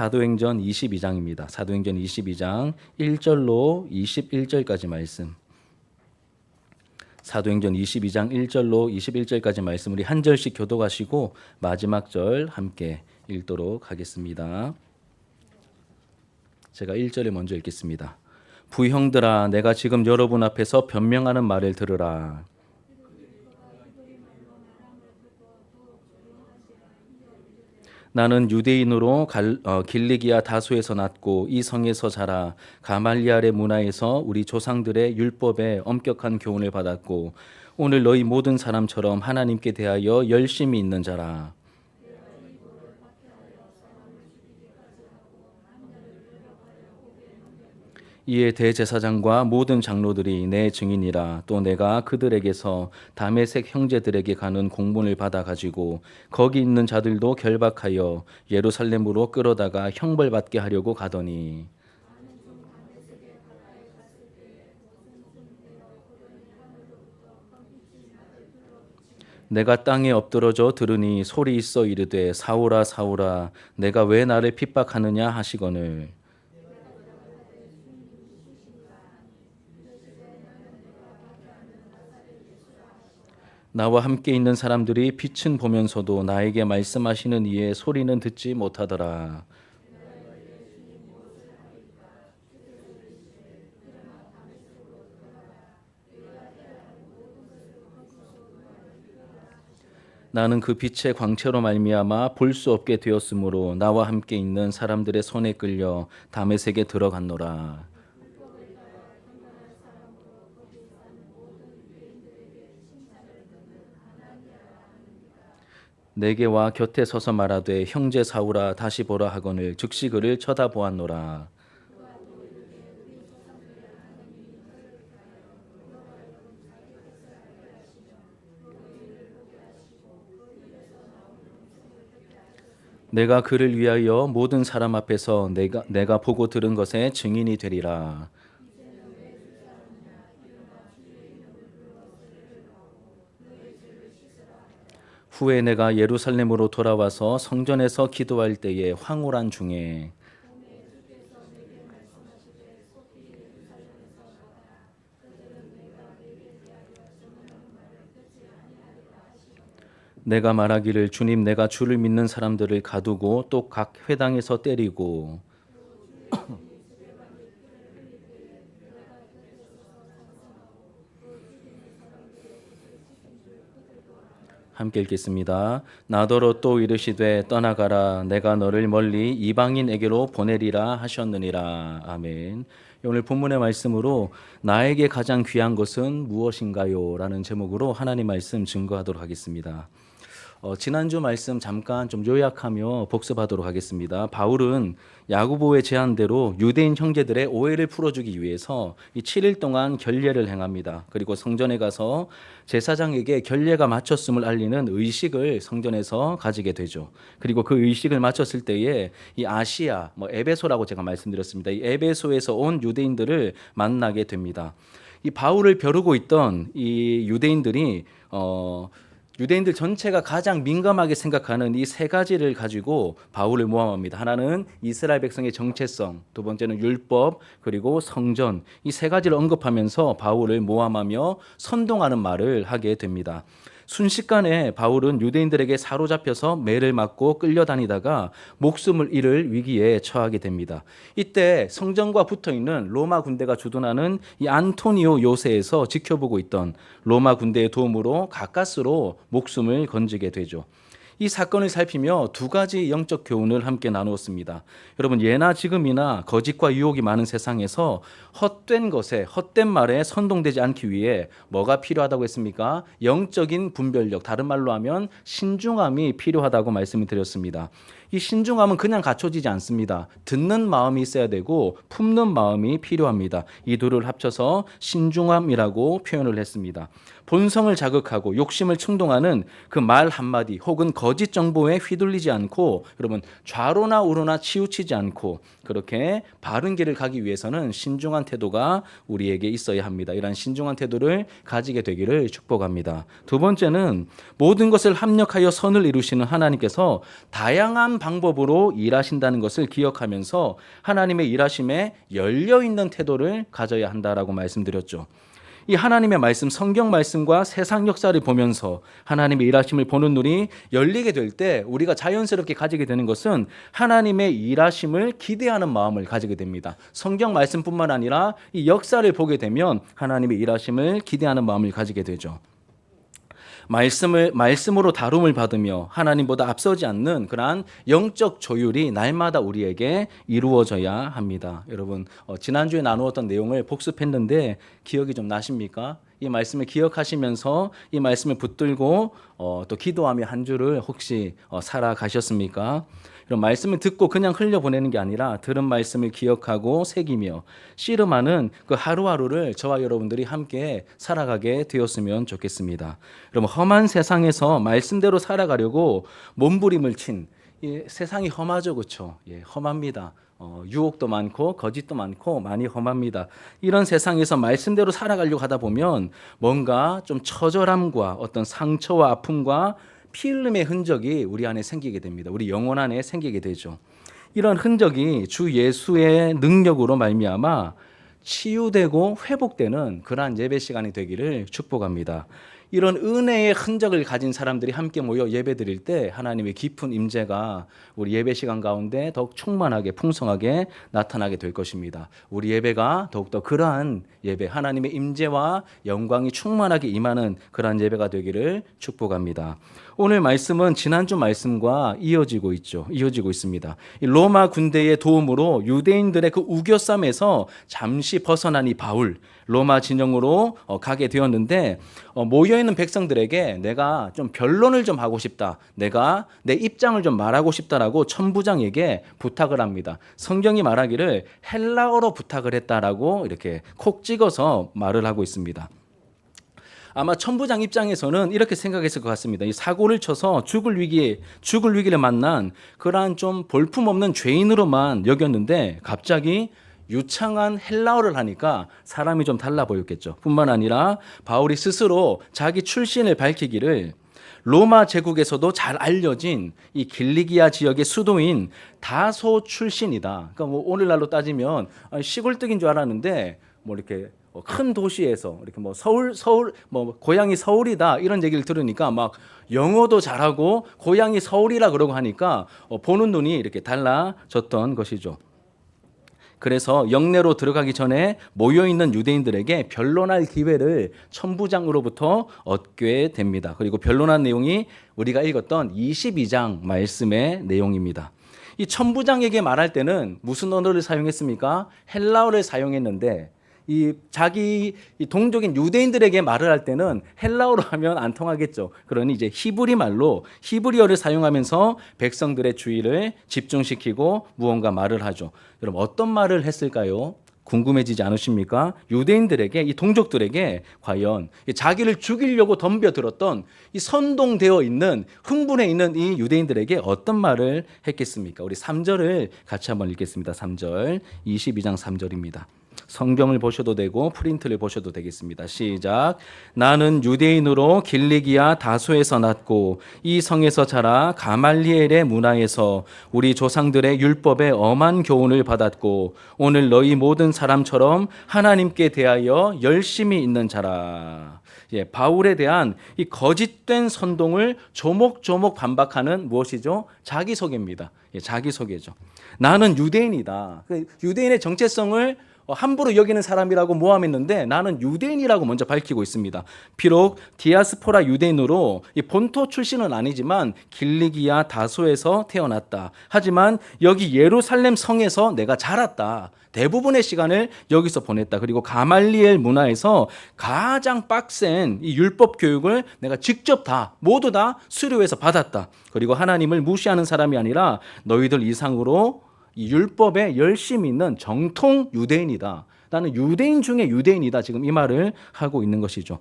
사도행전 22장입니다. 사도행전 22장 1절로 21절까지 말씀. 사도행전 22장 1절로 21절까지 말씀 우리 한 절씩 교독하시고 마지막 절 함께 읽도록 하겠습니다. 제가 1절에 먼저 읽겠습니다. 부형들아, 내가 지금 여러분 앞에서 변명하는 말을 들으라. 나는 유대인으로 길리기아 다소에서 났고 이 성에서 자라 가말리알의 문화에서 우리 조상들의 율법에 엄격한 교훈을 받았고 오늘 너희 모든 사람처럼 하나님께 대하여 열심히 있는 자라. 이에 대제사장과 모든 장로들이 내 증인이라. 또 내가 그들에게서 다메섹 형제들에게 가는 공문을 받아 가지고 거기 있는 자들도 결박하여 예루살렘으로 끌어다가 형벌받게 하려고 가더니 내가 땅에 엎드러져 들으니 소리 있어 이르되 사울아 사울아 내가 왜 나를 핍박하느냐 하시거늘 나와 함께 있는 사람들이 빛은 보면서도 나에게 말씀하시는 이의 소리는 듣지 못하더라. 나는 그 빛의 광채로 말미암아 볼 수 없게 되었으므로 나와 함께 있는 사람들의 손에 끌려 다메섹에 들어갔노라. 내게 와 곁에 서서 말하되 형제 사울아 다시 보라 하거늘 즉시 그를 쳐다보았노라. 내가 그를 위하여 모든 사람 앞에서 내가 보고 들은 것에 증인이 되리라. 후에 내가 예루살렘으로 돌아와서 성전에서 기도할 때에 황홀한 중에 내가 말하기를 주님 내가 주를 믿는 사람들을 가두고 또 각 회당에서 때리고 함께 읽겠습니다. 나더러 또 이르시되 떠나가라 내가 너를 멀리 이방인에게로 보내리라 하셨느니라. 아멘. 오늘 본문의 말씀으로 나에게 가장 귀한 것은 무엇인가요? 라는 제목으로 하나님 말씀 증거하도록 하겠습니다. 지난주 말씀 잠깐 좀 요약하며 복습하도록 하겠습니다. 바울은 야고보의 제안대로 유대인 형제들의 오해를 풀어주기 위해서 이 7일 동안 결례를 행합니다. 그리고 성전에 가서 제사장에게 결례가 마쳤음을 알리는 의식을 성전에서 가지게 되죠. 그리고 그 의식을 마쳤을 때에 이 아시아, 에베소라고 제가 말씀드렸습니다. 이 에베소에서 온 유대인들을 만나게 됩니다. 이 바울을 벼르고 있던 이 유대인들이 유대인들 전체가 가장 민감하게 생각하는 이 세 가지를 가지고 바울을 모함합니다. 하나는 이스라엘 백성의 정체성, 두 번째는 율법, 그리고 성전. 이 세 가지를 언급하면서 바울을 모함하며 선동하는 말을 하게 됩니다. 순식간에 바울은 유대인들에게 사로잡혀서 매를 맞고 끌려다니다가 목숨을 잃을 위기에 처하게 됩니다. 이때 성전과 붙어있는 로마 군대가 주둔하는 이 안토니오 요새에서 지켜보고 있던 로마 군대의 도움으로 가까스로 목숨을 건지게 되죠. 이 사건을 살피며 두 가지 영적 교훈을 함께 나누었습니다. 여러분, 예나 지금이나 거짓과 유혹이 많은 세상에서 헛된 것에, 헛된 말에 선동되지 않기 위해 뭐가 필요하다고 했습니까? 영적인 분별력, 다른 말로 하면 신중함이 필요하다고 말씀을 드렸습니다. 이 신중함은 그냥 갖춰지지 않습니다. 듣는 마음이 있어야 되고 품는 마음이 필요합니다. 이 둘을 합쳐서 신중함이라고 표현을 했습니다. 본성을 자극하고 욕심을 충동하는 그 말 한마디 혹은 거짓 정보에 휘둘리지 않고, 여러분, 좌로나 우로나 치우치지 않고 그렇게 바른 길을 가기 위해서는 신중한 태도가 우리에게 있어야 합니다. 이러한 신중한 태도를 가지게 되기를 축복합니다. 두 번째는 모든 것을 합력하여 선을 이루시는 하나님께서 다양한 방법으로 일하신다는 것을 기억하면서 하나님의 일하심에 열려있는 태도를 가져야 한다라고 말씀드렸죠. 이 하나님의 말씀, 성경 말씀과 세상 역사를 보면서 하나님의 일하심을 보는 눈이 열리게 될 때 우리가 자연스럽게 가지게 되는 것은 하나님의 일하심을 기대하는 마음을 가지게 됩니다. 성경 말씀뿐만 아니라 이 역사를 보게 되면 하나님의 일하심을 기대하는 마음을 가지게 되죠. 말씀으로 다룸을 받으며 하나님보다 앞서지 않는 그러한 영적 조율이 날마다 우리에게 이루어져야 합니다. 여러분, 지난주에 나누었던 내용을 복습했는데 기억이 좀 나십니까? 이 말씀을 기억하시면서 이 말씀을 붙들고 또 기도하며 한 주를 혹시 살아가셨습니까? 이런 말씀을 듣고 그냥 흘려보내는 게 아니라 들은 말씀을 기억하고 새기며 씨름하는 그 하루하루를 저와 여러분들이 함께 살아가게 되었으면 좋겠습니다. 여러분, 험한 세상에서 말씀대로 살아가려고 몸부림을 친, 이 세상이 험하죠, 그렇죠? 예, 험합니다. 유혹도 많고 거짓도 많고 많이 험합니다. 이런 세상에서 말씀대로 살아가려고 하다 보면 뭔가 좀 처절함과 어떤 상처와 아픔과 피 흘림의 흔적이 우리 안에 생기게 됩니다. 우리 영혼 안에 생기게 되죠. 이런 흔적이 주 예수의 능력으로 말미암아 치유되고 회복되는 그러한 예배 시간이 되기를 축복합니다. 이런 은혜의 흔적을 가진 사람들이 함께 모여 예배드릴 때 하나님의 깊은 임재가 우리 예배 시간 가운데 더욱 충만하게 풍성하게 나타나게 될 것입니다. 우리 예배가 더욱더 그러한 예배, 하나님의 임재와 영광이 충만하게 임하는 그러한 예배가 되기를 축복합니다. 오늘 말씀은 지난주 말씀과 이어지고 있습니다. 이 로마 군대의 도움으로 유대인들의 그 우겨쌈에서 잠시 벗어난 이 바울, 로마 진영으로 가게 되었는데 모여있는 백성들에게 내가 좀 변론을 좀 하고 싶다, 내가 내 입장을 좀 말하고 싶다라고 천부장에게 부탁을 합니다. 성경이 말하기를 헬라어로 부탁을 했다라고 이렇게 콕 찍어서 말을 하고 있습니다. 아마 천부장 입장에서는 이렇게 생각했을 것 같습니다. 이 사고를 쳐서 죽을 위기를 만난 그러한 좀 볼품없는 죄인으로만 여겼는데 갑자기 유창한 헬라어를 하니까 사람이 좀 달라 보였겠죠. 뿐만 아니라 바울이 스스로 자기 출신을 밝히기를 로마 제국에서도 잘 알려진 이 길리기아 지역의 수도인 다소 출신이다. 그러니까 뭐 오늘날로 따지면 시골뜨기인 줄 알았는데 뭐 이렇게 큰 도시에서 이렇게 뭐 서울 뭐 고향이 서울이다 이런 얘기를 들으니까 막 영어도 잘하고 고향이 서울이라 그러고 하니까 보는 눈이 이렇게 달라졌던 것이죠. 그래서 영내로 들어가기 전에 모여있는 유대인들에게 변론할 기회를 천부장으로부터 얻게 됩니다. 그리고 변론한 내용이 우리가 읽었던 22장 말씀의 내용입니다. 이 천부장에게 말할 때는 무슨 언어를 사용했습니까? 헬라어를 사용했는데 자기 동족인 유대인들에게 말을 할 때는 헬라어로 하면 안 통하겠죠. 그러니 이제 히브리 말로 히브리어를 사용하면서 백성들의 주의를 집중시키고 무언가 말을 하죠. 여러분, 어떤 말을 했을까요? 궁금해지지 않으십니까? 유대인들에게, 이 동족들에게 과연 자기를 죽이려고 덤벼들었던 이 선동되어 있는, 흥분해 있는 이 유대인들에게 어떤 말을 했겠습니까? 우리 3절을 같이 한번 읽겠습니다. 3절, 22장 3절입니다. 성경을 보셔도 되고 프린트를 보셔도 되겠습니다. 시작. 나는 유대인으로 길리기아 다소에서 났고 이 성에서 자라 가말리엘의 문화에서 우리 조상들의 율법에 엄한 교훈을 받았고 오늘 너희 모든 사람처럼 하나님께 대하여 열심히 있는 자라. 바울에 대한 이 거짓된 선동을 조목조목 반박하는 무엇이죠? 자기소개입니다. 자기소개죠. 나는 유대인이다. 유대인의 정체성을 함부로 여기는 사람이라고 모함했는데 나는 유대인이라고 먼저 밝히고 있습니다. 비록 디아스포라 유대인으로 본토 출신은 아니지만 길리기아 다소에서 태어났다. 하지만 여기 예루살렘 성에서 내가 자랐다. 대부분의 시간을 여기서 보냈다. 그리고 가말리엘 문화에서 가장 빡센 이 율법 교육을 내가 직접 모두 다 수료해서 받았다. 그리고 하나님을 무시하는 사람이 아니라 너희들 이상으로 이 율법에 열심히 있는 정통 유대인이다. 나는 유대인 중에 유대인이다. 지금 이 말을 하고 있는 것이죠.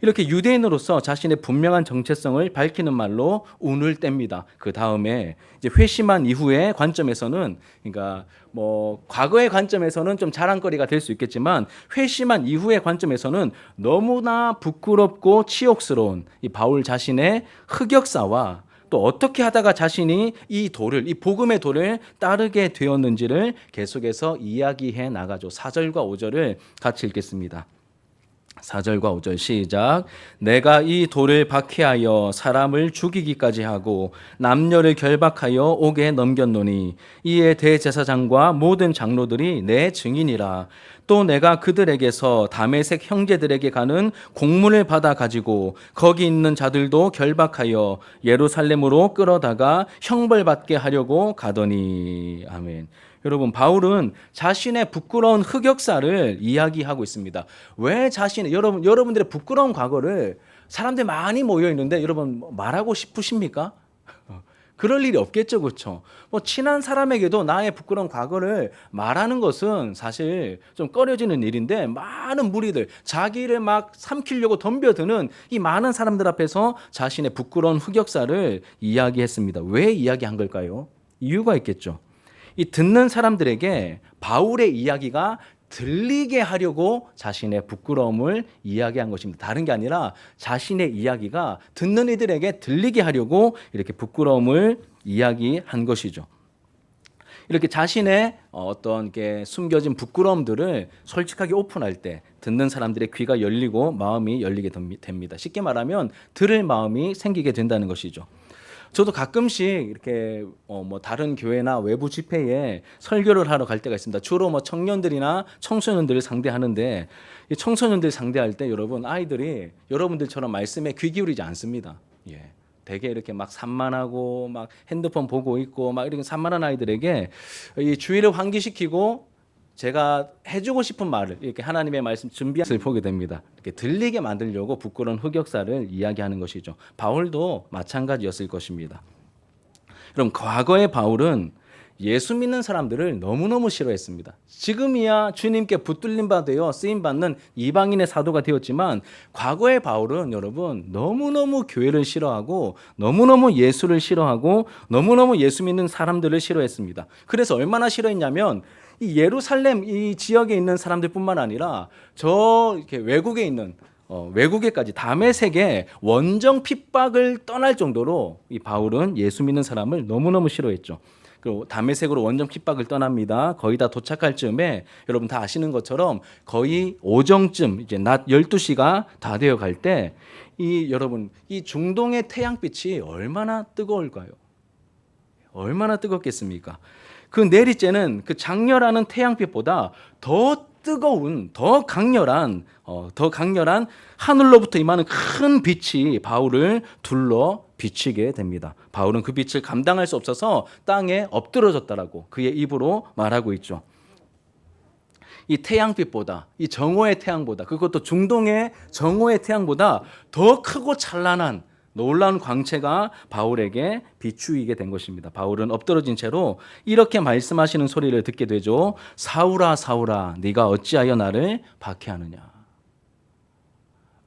이렇게 유대인으로서 자신의 분명한 정체성을 밝히는 말로 운을 뗍니다. 그 다음에 이제 회심한 이후의 관점에서는, 그러니까 뭐 과거의 관점에서는 좀 자랑거리가 될 수 있겠지만 회심한 이후의 관점에서는 너무나 부끄럽고 치욕스러운 이 바울 자신의 흑역사와 또 어떻게 하다가 자신이 이 도를, 이 복음의 도를 따르게 되었는지를 계속해서 이야기해 나가죠. 4절과 5절을 같이 읽겠습니다. 4절과 5절 시작. 내가 이 돌을 박해하여 사람을 죽이기까지 하고 남녀를 결박하여 옥에 넘겼노니 이에 대제사장과 모든 장로들이 내 증인이라. 또 내가 그들에게서 다메섹 형제들에게 가는 공문을 받아 가지고 거기 있는 자들도 결박하여 예루살렘으로 끌어다가 형벌받게 하려고 가더니. 아멘. 여러분, 바울은 자신의 부끄러운 흑역사를 이야기하고 있습니다. 왜 자신의, 여러분들의 부끄러운 과거를 사람들 많이 모여 있는데 여러분 말하고 싶으십니까? 그럴 일이 없겠죠, 그렇죠? 뭐 친한 사람에게도 나의 부끄러운 과거를 말하는 것은 사실 좀 꺼려지는 일인데, 많은 무리들, 자기를 막 삼키려고 덤벼드는 이 많은 사람들 앞에서 자신의 부끄러운 흑역사를 이야기했습니다. 왜 이야기한 걸까요? 이유가 있겠죠. 이 듣는 사람들에게 바울의 이야기가 들리게 하려고 자신의 부끄러움을 이야기한 것입니다. 다른 게 아니라 자신의 이야기가 듣는 이들에게 들리게 하려고 이렇게 부끄러움을 이야기한 것이죠. 이렇게 자신의 어떤 게 숨겨진 부끄러움들을 솔직하게 오픈할 때 듣는 사람들의 귀가 열리고 마음이 열리게 됩니다. 쉽게 말하면 들을 마음이 생기게 된다는 것이죠. 저도 가끔씩 이렇게 뭐 다른 교회나 외부 집회에 설교를 하러 갈 때가 있습니다. 주로 뭐 청년들이나 청소년들을 상대하는데, 이 청소년들 상대할 때 여러분, 아이들이 여러분들처럼 말씀에 귀 기울이지 않습니다. 예. 되게 이렇게 막 산만하고 막 핸드폰 보고 있고 막 이렇게 산만한 아이들에게 이 주의를 환기시키고 제가 해주고 싶은 말을, 이렇게 하나님의 말씀 준비한 것을 보게 됩니다. 이렇게 들리게 만들려고 부끄러운 흑역사를 이야기하는 것이죠. 바울도 마찬가지였을 것입니다. 그럼 과거의 바울은 예수 믿는 사람들을 너무너무 싫어했습니다. 지금이야 주님께 붙들림 바 되어 쓰임받는 이방인의 사도가 되었지만, 과거의 바울은 여러분 너무너무 교회를 싫어하고 너무너무 예수를 싫어하고 너무너무 예수 믿는 사람들을 싫어했습니다. 그래서 얼마나 싫어했냐면, 이 예루살렘 이 지역에 있는 사람들뿐만 아니라 저 이렇게 외국에 있는 외국에까지 다메섹에 원정 핍박을 떠날 정도로 이 바울은 예수 믿는 사람을 너무너무 싫어했죠. 그리고 다메섹으로 원정 핍박을 떠납니다. 거의 다 도착할 즈음에 여러분 다 아시는 것처럼 거의 오정쯤, 이제 낮 12시가 다 되어 갈 때 여러분 이 중동의 태양빛이 얼마나 뜨거울까요? 얼마나 뜨겁겠습니까? 그 내리쬐는 그 장렬하는 태양빛보다 더 뜨거운, 더 강렬한 하늘로부터 임하는 큰 빛이 바울을 둘러 비치게 됩니다. 바울은 그 빛을 감당할 수 없어서 땅에 엎드러졌다라고 그의 입으로 말하고 있죠. 이 태양빛보다, 이 정오의 태양보다, 그것도 중동의 정오의 태양보다 더 크고 찬란한 놀라운 광채가 바울에게 비추이게 된 것입니다. 바울은 엎드러진 채로 이렇게 말씀하시는 소리를 듣게 되죠. 사울아 사울아 네가 어찌하여 나를 박해하느냐.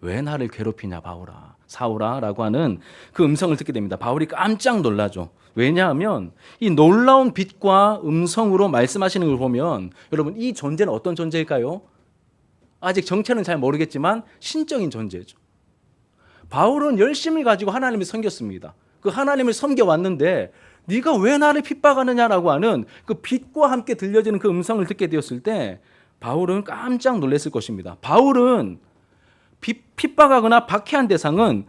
왜 나를 괴롭히냐 바울아, 사울아 라고 하는 그 음성을 듣게 됩니다. 바울이 깜짝 놀라죠. 왜냐하면 이 놀라운 빛과 음성으로 말씀하시는 걸 보면 여러분 이 존재는 어떤 존재일까요? 아직 정체는 잘 모르겠지만 신적인 존재죠. 바울은 열심을 가지고 하나님을 섬겼습니다. 그 하나님을 섬겨왔는데 네가 왜 나를 핍박하느냐라고 하는 그 빛과 함께 들려지는 그 음성을 듣게 되었을 때 바울은 깜짝 놀랐을 것입니다. 바울은 핍박하거나 박해한 대상은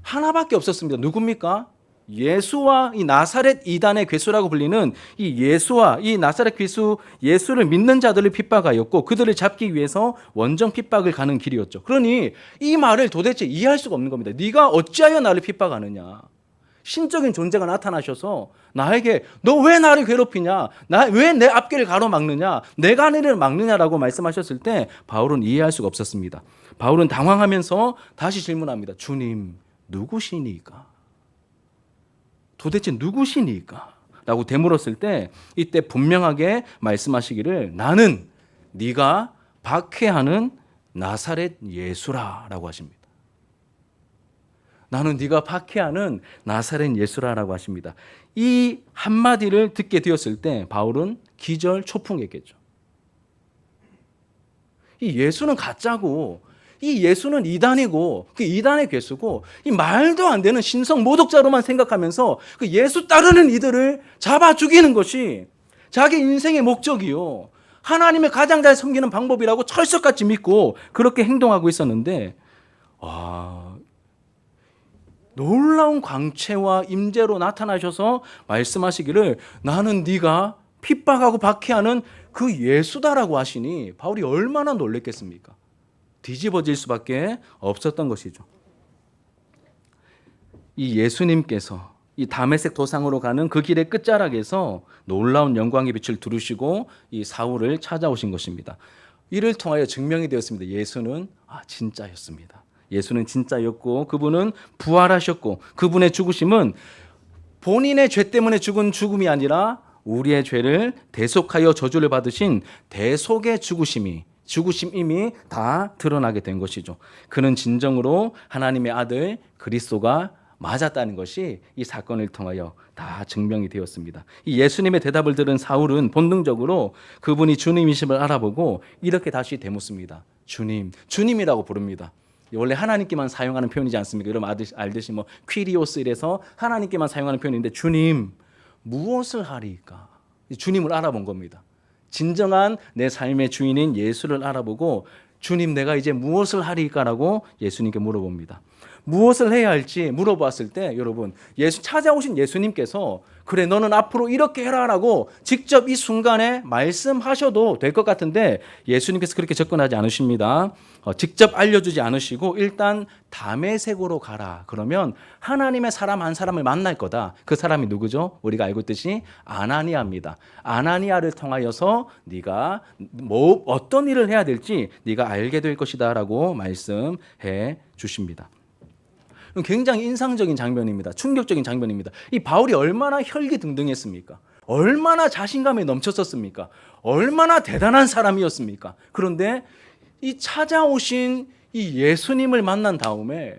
하나밖에 없었습니다. 누굽니까? 예수와 이 나사렛 이단의 괴수라고 불리는 이 예수와 이 나사렛 괴수 예수를 믿는 자들을 핍박하였고 그들을 잡기 위해서 원정 핍박을 가는 길이었죠. 그러니 이 말을 도대체 이해할 수가 없는 겁니다. 네가 어찌하여 나를 핍박하느냐. 신적인 존재가 나타나셔서 나에게 너 왜 나를 괴롭히냐, 왜 내 앞길을 가로막느냐, 내가 하는 일을 막느냐라고 말씀하셨을 때 바울은 이해할 수가 없었습니다. 바울은 당황하면서 다시 질문합니다. 주님 누구시니까? 도대체 누구시니까? 라고 되물었을 때 이때 분명하게 말씀하시기를 나는 네가 박해하는 나사렛 예수라 라고 하십니다. 나는 네가 박해하는 나사렛 예수라라고 하십니다. 이 한마디를 듣게 되었을 때 바울은 기절 초풍했겠죠. 이 예수는 가짜고, 이 예수는 이단이고, 그 이단의 괴수고, 이 말도 안 되는 신성 모독자로만 생각하면서 그 예수 따르는 이들을 잡아 죽이는 것이 자기 인생의 목적이요, 하나님의 가장 잘 섬기는 방법이라고 철석같이 믿고 그렇게 행동하고 있었는데, 놀라운 광채와 임재로 나타나셔서 말씀하시기를 나는 네가 핍박하고 박해하는 그 예수다라고 하시니 바울이 얼마나 놀랬겠습니까? 뒤집어질 수밖에 없었던 것이죠. 이 예수님께서 이 다메섹 도상으로 가는 그 길의 끝자락에서 놀라운 영광의 빛을 두르시고 이 사울을 찾아오신 것입니다. 이를 통하여 증명이 되었습니다. 예수는 진짜였습니다. 예수는 진짜였고 그분은 부활하셨고 그분의 죽으심은 본인의 죄 때문에 죽은 죽음이 아니라 우리의 죄를 대속하여 저주를 받으신 대속의 죽으심임이 다 드러나게 된 것이죠. 그는 진정으로 하나님의 아들 그리스도가 맞았다는 것이 이 사건을 통하여 다 증명이 되었습니다. 이 예수님의 대답을 들은 사울은 본능적으로 그분이 주님이심을 알아보고 이렇게 다시 되묻습니다. 주님이라고 부릅니다. 원래 하나님께만 사용하는 표현이지 않습니까? 여러분 알듯이 퀴리오스 이래서 하나님께만 사용하는 표현인데 주님 무엇을 하리까? 주님을 알아본 겁니다. 진정한 내 삶의 주인인 예수를 알아보고 주님 내가 이제 무엇을 하리까라고 예수님께 물어봅니다. 무엇을 해야 할지 물어봤을 때 여러분 찾아오신 예수님께서 그래 너는 앞으로 이렇게 해라라고 직접 이 순간에 말씀하셔도 될 것 같은데 예수님께서 그렇게 접근하지 않으십니다. 직접 알려주지 않으시고 일단 다메섹으로 가라. 그러면 하나님의 사람 한 사람을 만날 거다. 그 사람이 누구죠? 우리가 알고 있듯이 아나니아입니다. 아나니아를 통하여서 네가 어떤 일을 해야 될지 네가 알게 될 것이다 라고 말씀해 주십니다. 굉장히 인상적인 장면입니다. 충격적인 장면입니다. 이 바울이 얼마나 혈기등등했습니까? 얼마나 자신감에 넘쳤었습니까? 얼마나 대단한 사람이었습니까? 그런데 이 찾아오신 이 예수님을 만난 다음에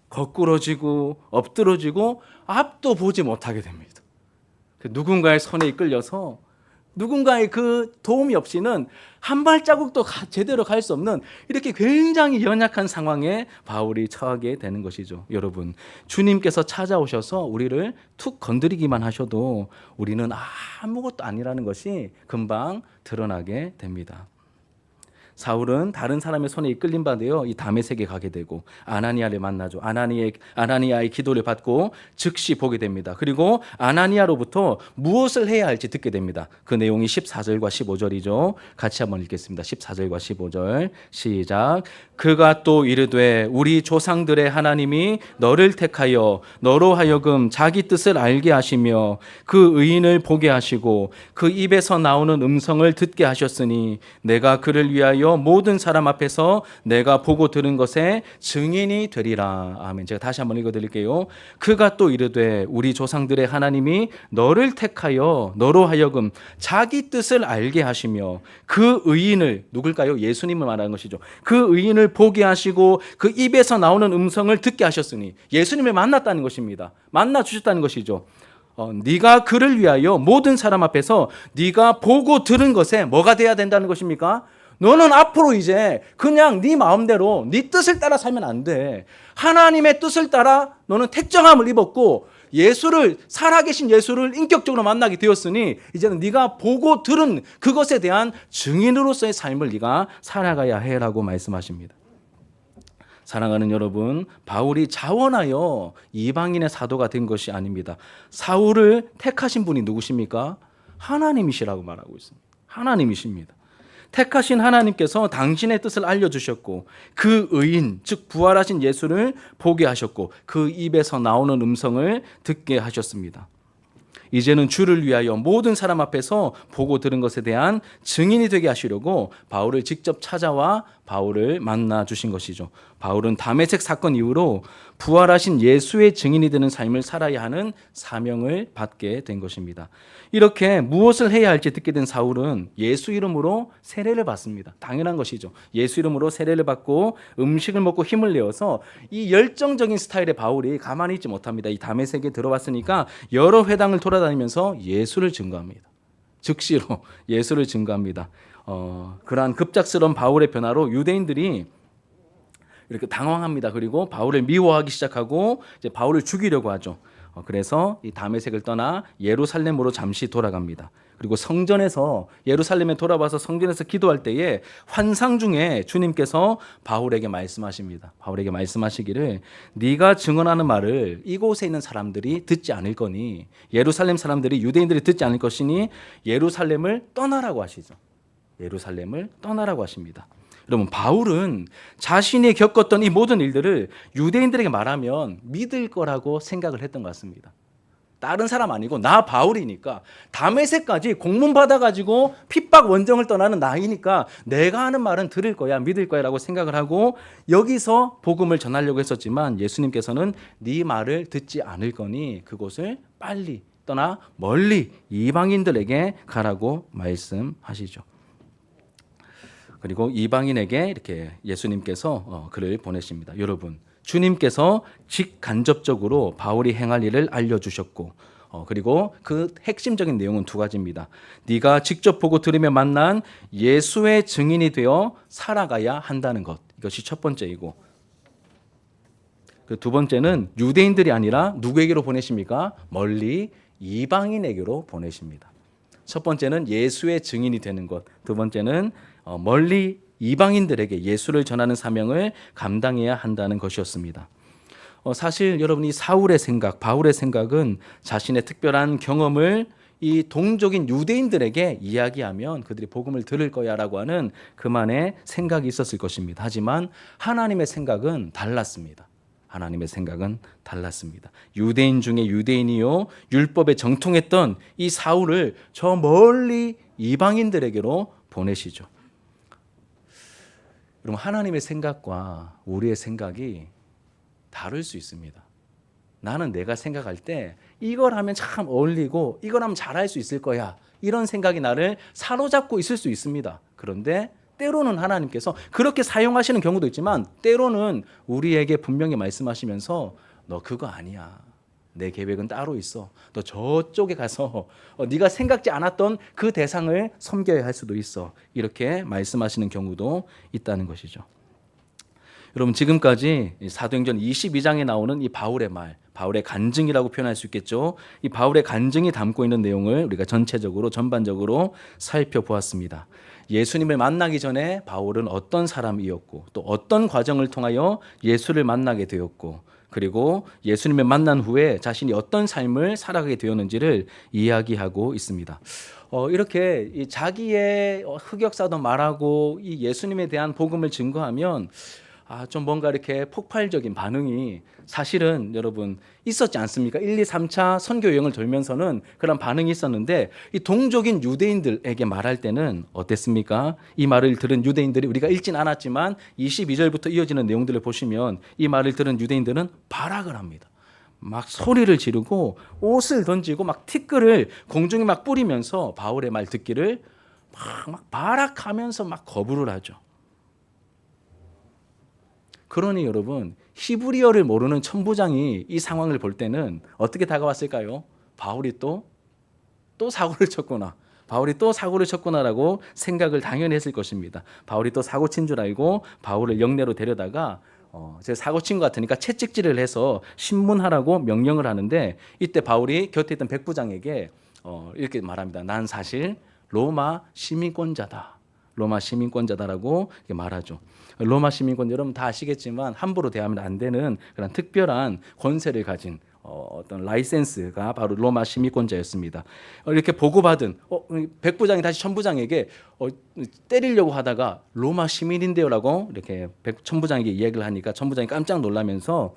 거꾸러지고 엎드러지고 앞도 보지 못하게 됩니다. 누군가의 손에 이끌려서 누군가의 그 도움이 없이는 한 발자국도 제대로 갈 수 없는 이렇게 굉장히 연약한 상황에 바울이 처하게 되는 것이죠. 여러분, 주님께서 찾아오셔서 우리를 툭 건드리기만 하셔도 우리는 아무것도 아니라는 것이 금방 드러나게 됩니다. 사울은 다른 사람의 손에 이끌림 받아요. 이 다메섹에 가게 되고 아나니아를 만나죠. 아나니아의 기도를 받고 즉시 보게 됩니다. 그리고 아나니아로부터 무엇을 해야 할지 듣게 됩니다. 그 내용이 14절과 15절이죠. 같이 한번 읽겠습니다. 14절과 15절 시작. 그가 또 이르되 우리 조상들의 하나님이 너를 택하여 너로 하여금 자기 뜻을 알게 하시며 그 의인을 보게 하시고 그 입에서 나오는 음성을 듣게 하셨으니 내가 그를 위하여 모든 사람 앞에서 내가 보고 들은 것에 증인이 되리라. 아멘. 제가 다시 한번 읽어드릴게요. 그가 또 이르되 우리 조상들의 하나님이 너를 택하여 너로 하여금 자기 뜻을 알게 하시며 그 의인을 누굴까요? 예수님을 말하는 것이죠. 그 의인을 보게 하시고 그 입에서 나오는 음성을 듣게 하셨으니 예수님을 만났다는 것입니다. 만나 주셨다는 것이죠. 네가 그를 위하여 모든 사람 앞에서 네가 보고 들은 것에 뭐가 돼야 된다는 것입니까? 너는 앞으로 이제 그냥 네 마음대로 네 뜻을 따라 살면 안 돼. 하나님의 뜻을 따라 너는 택정함을 입었고 살아계신 예수를 인격적으로 만나게 되었으니 이제는 네가 보고 들은 그것에 대한 증인으로서의 삶을 네가 살아가야 해라고 말씀하십니다. 사랑하는 여러분, 바울이 자원하여 이방인의 사도가 된 것이 아닙니다. 사울을 택하신 분이 누구십니까? 하나님이시라고 말하고 있습니다. 하나님이십니다. 택하신 하나님께서 당신의 뜻을 알려주셨고 그 의인 즉 부활하신 예수를 보게 하셨고 그 입에서 나오는 음성을 듣게 하셨습니다. 이제는 주를 위하여 모든 사람 앞에서 보고 들은 것에 대한 증인이 되게 하시려고 바울을 직접 찾아와 바울을 만나 주신 것이죠. 바울은 다메섹 사건 이후로 부활하신 예수의 증인이 되는 삶을 살아야 하는 사명을 받게 된 것입니다. 이렇게 무엇을 해야 할지 듣게 된 사울은 예수 이름으로 세례를 받습니다. 당연한 것이죠. 예수 이름으로 세례를 받고 음식을 먹고 힘을 내어서 이 열정적인 스타일의 바울이 가만히 있지 못합니다. 이 다메섹에 들어왔으니까 여러 회당을 돌아다니면서 예수를 증거합니다. 즉시로 예수를 증거합니다. 그러한 급작스러운 바울의 변화로 유대인들이 이렇게 당황합니다. 그리고 바울을 미워하기 시작하고 이제 바울을 죽이려고 하죠. 그래서 이 다메섹을 떠나 예루살렘으로 잠시 돌아갑니다. 그리고 성전에서 예루살렘에 돌아와서 성전에서 기도할 때에 환상 중에 주님께서 바울에게 말씀하십니다. 바울에게 말씀하시기를 네가 증언하는 말을 이곳에 있는 사람들이 듣지 않을 거니 예루살렘 사람들이 유대인들이 듣지 않을 것이니 예루살렘을 떠나라고 하시죠. 예루살렘을 떠나라고 하십니다. 여러분 바울은 자신이 겪었던 이 모든 일들을 유대인들에게 말하면 믿을 거라고 생각을 했던 것 같습니다. 다른 사람 아니고 나 바울이니까 다메섹까지 공문 받아가지고 핍박 원정을 떠나는 나이니까 내가 하는 말은 들을 거야 믿을 거야 라고 생각을 하고 여기서 복음을 전하려고 했었지만 예수님께서는 네 말을 듣지 않을 거니 그곳을 빨리 떠나 멀리 이방인들에게 가라고 말씀하시죠. 그리고 이방인에게 이렇게 예수님께서 글을 보내십니다. 여러분, 주님께서 직간접적으로 바울이 행할 일을 알려주셨고 그리고 그 핵심적인 내용은 두 가지입니다. 네가 직접 보고 들으며 만난 예수의 증인이 되어 살아가야 한다는 것. 이것이 첫 번째이고 그 두 번째는 유대인들이 아니라 누구에게로 보내십니까? 멀리 이방인에게로 보내십니다. 첫 번째는 예수의 증인이 되는 것. 두 번째는 멀리 이방인들에게 예수를 전하는 사명을 감당해야 한다는 것이었습니다. 사실 여러분이 사울의 생각, 바울의 생각은 자신의 특별한 경험을 이 동족인 유대인들에게 이야기하면 그들이 복음을 들을 거야라고 하는 그만의 생각이 있었을 것입니다. 하지만 하나님의 생각은 달랐습니다. 하나님의 생각은 달랐습니다. 유대인 중에 유대인이요 율법에 정통했던 이 사울을 저 멀리 이방인들에게로 보내시죠. 여러분 하나님의 생각과 우리의 생각이 다를 수 있습니다. 나는 내가 생각할 때 이걸 하면 참 어울리고 이걸 하면 잘할 수 있을 거야 이런 생각이 나를 사로잡고 있을 수 있습니다. 그런데 때로는 하나님께서 그렇게 사용하시는 경우도 있지만 때로는 우리에게 분명히 말씀하시면서 너 그거 아니야. 내 계획은 따로 있어. 너 저쪽에 가서 네가 생각지 않았던 그 대상을 섬겨야 할 수도 있어. 이렇게 말씀하시는 경우도 있다는 것이죠. 여러분 지금까지 사도행전 22장에 나오는 이 바울의 말, 바울의 간증이라고 표현할 수 있겠죠. 이 바울의 간증이 담고 있는 내용을 우리가 전반적으로 살펴보았습니다. 예수님을 만나기 전에 바울은 어떤 사람이었고 또 어떤 과정을 통하여 예수를 만나게 되었고 그리고 예수님을 만난 후에 자신이 어떤 삶을 살아가게 되었는지를 이야기하고 있습니다. 이렇게 자기의 흑역사도 말하고 이 예수님에 대한 복음을 증거하면 좀 뭔가 이렇게 폭발적인 반응이 사실은 여러분 있었지 않습니까? 1, 2, 3차 선교 여행을 돌면서는 그런 반응이 있었는데 이 동족인 유대인들에게 말할 때는 어땠습니까? 이 말을 들은 유대인들이 우리가 읽진 않았지만 22절부터 이어지는 내용들을 보시면 이 말을 들은 유대인들은 발악을 합니다. 막 소리를 지르고 옷을 던지고 막 티끌을 공중에 막 뿌리면서 바울의 말 듣기를 막 발악하면서 막 거부를 하죠. 그러니 여러분 히브리어를 모르는 천부장이 이 상황을 볼 때는 어떻게 다가왔을까요? 바울이 또 사고를 쳤구나. 바울이 또 사고를 쳤구나라고 생각을 당연히 했을 것입니다. 바울이 또 사고 친 줄 알고 바울을 영내로 데려다가 제가 사고 친 것 같으니까 채찍질을 해서 신문하라고 명령을 하는데 이때 바울이 곁에 있던 백부장에게 이렇게 말합니다. 난 사실 로마 시민권자다. 로마 시민권자다라고 말하죠. 로마 시민권 여러분 다 아시겠지만 함부로 대하면 안 되는 그런 특별한 권세를 가진 어떤 라이센스가 바로 로마 시민권자였습니다. 이렇게 보고받은 백부장이 다시 천부장에게 때리려고 하다가 로마 시민인데요라고 이렇게 천부장에게 이야기를 하니까 천부장이 깜짝 놀라면서